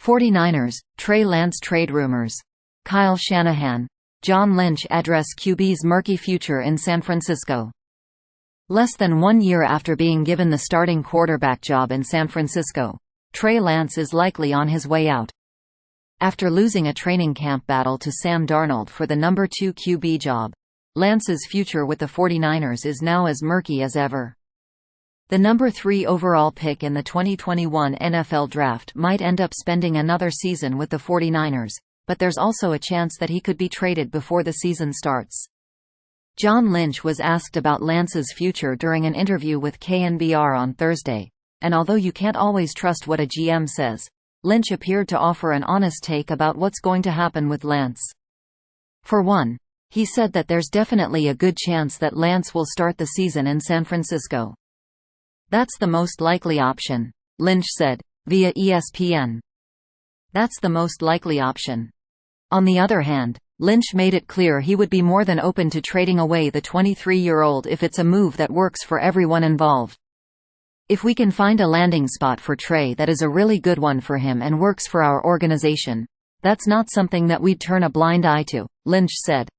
49ers, Trey Lance trade rumors. Kyle Shanahan, John Lynch address QB's murky future in San Francisco. Less than 1 year after being given the starting quarterback job in San Francisco, Trey Lance is likely on his way out. After losing a training camp battle to Sam Darnold for the number 2 QB job, Lance's future with the 49ers is now as murky as ever. The number 3 overall pick in the 2021 NFL Draft might end up spending another season with the 49ers, but there's also a chance that he could be traded before the season starts. John Lynch was asked about Lance's future during an interview with KNBR on Thursday, and although you can't always trust what a GM says, Lynch appeared to offer an honest take about what's going to happen with Lance. For one, he said that there's definitely a good chance that Lance will start the season in San Francisco. "That's the most likely option," Lynch said, via ESPN. "That's the most likely option." On the other hand, Lynch made it clear he would be more than open to trading away the 23-year-old if it's a move that works for everyone involved. "If we can find a landing spot for Trey that is a really good one for him and works for our organization, that's not something that we'd turn a blind eye to," Lynch said.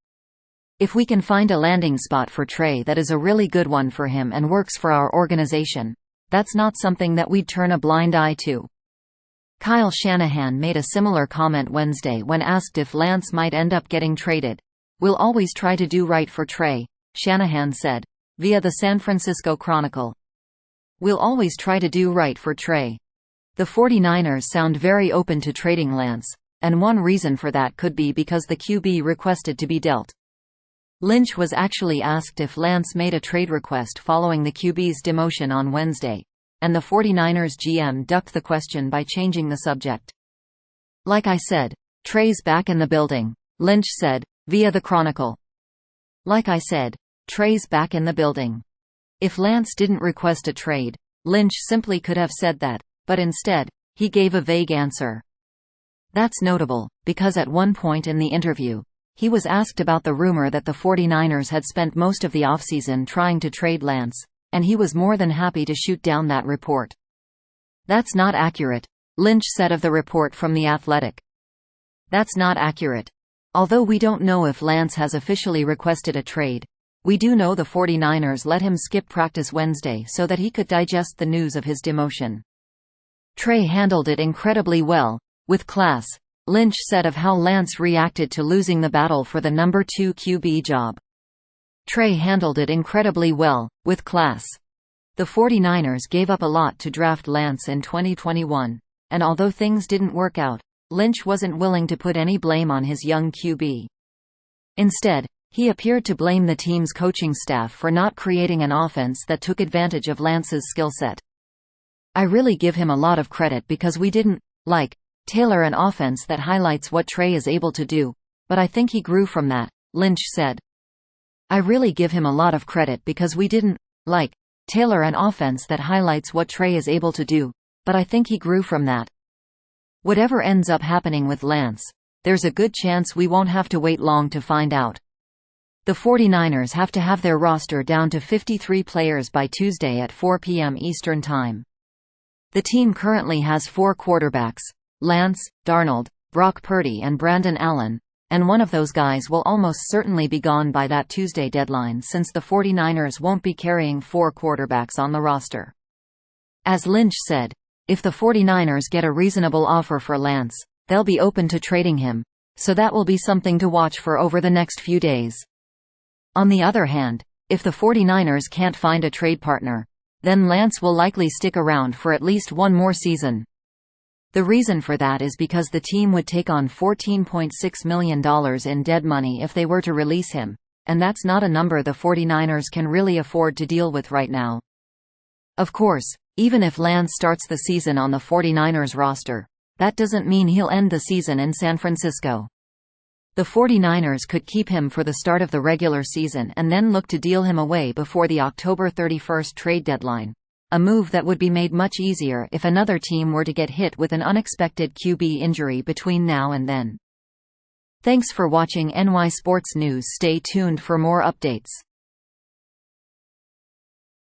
"If we can find a landing spot for Trey that is a really good one for him and works for our organization, that's not something that we'd turn a blind eye to." Kyle Shanahan made a similar comment Wednesday when asked if Lance might end up getting traded. "We'll always try to do right for Trey," Shanahan said, via the San Francisco Chronicle. "We'll always try to do right for Trey." The 49ers sound very open to trading Lance, and one reason for that could be because the QB requested to be dealt. Lynch was actually asked if Lance made a trade request following the QB's demotion on Wednesday, and the 49ers GM ducked the question by changing the subject. "Like I said, Trey's back in the building," Lynch said, via the Chronicle. "Like I said, Trey's back in the building." If Lance didn't request a trade, Lynch simply could have said that, but instead, he gave a vague answer. That's notable, because at one point in the interview, he was asked about the rumor that the 49ers had spent most of the offseason trying to trade Lance, and he was more than happy to shoot down that report. "That's not accurate," Lynch said of the report from The Athletic. "That's not accurate. Although we don't know if Lance has officially requested a trade, we do know the 49ers let him skip practice Wednesday so that he could digest the news of his demotion. Trey handled it incredibly well, with class," Lynch said of how Lance reacted to losing the battle for the number 2 QB job. "Trey handled it incredibly well, with class." The 49ers gave up a lot to draft Lance in 2021, and although things didn't work out, Lynch wasn't willing to put any blame on his young QB. Instead, he appeared to blame the team's coaching staff for not creating an offense that took advantage of Lance's skill set. "I really give him a lot of credit because we didn't, tailor an offense that highlights what Trey is able to do, but I think he grew from that," Lynch said. "I really give him a lot of credit because we didn't, tailor an offense that highlights what Trey is able to do, but I think he grew from that." Whatever ends up happening with Lance, there's a good chance we won't have to wait long to find out. The 49ers have to have their roster down to 53 players by Tuesday at 4 p.m. Eastern Time. The team currently has 4 quarterbacks: Lance, Darnold, Brock Purdy and Brandon Allen, and one of those guys will almost certainly be gone by that Tuesday deadline since the 49ers won't be carrying 4 quarterbacks on the roster. As Lynch said, if the 49ers get a reasonable offer for Lance, they'll be open to trading him, so that will be something to watch for over the next few days. On the other hand, if the 49ers can't find a trade partner, then Lance will likely stick around for at least one more season. The reason for that is because the team would take on $14.6 million in dead money if they were to release him, and that's not a number the 49ers can really afford to deal with right now. Of course, even if Lance starts the season on the 49ers roster, that doesn't mean he'll end the season in San Francisco. The 49ers could keep him for the start of the regular season and then look to deal him away before the October 31st trade deadline, a move that would be made much easier if another team were to get hit with an unexpected QB injury between now and then. Thanks for watching NY Sports News. Stay tuned for more updates.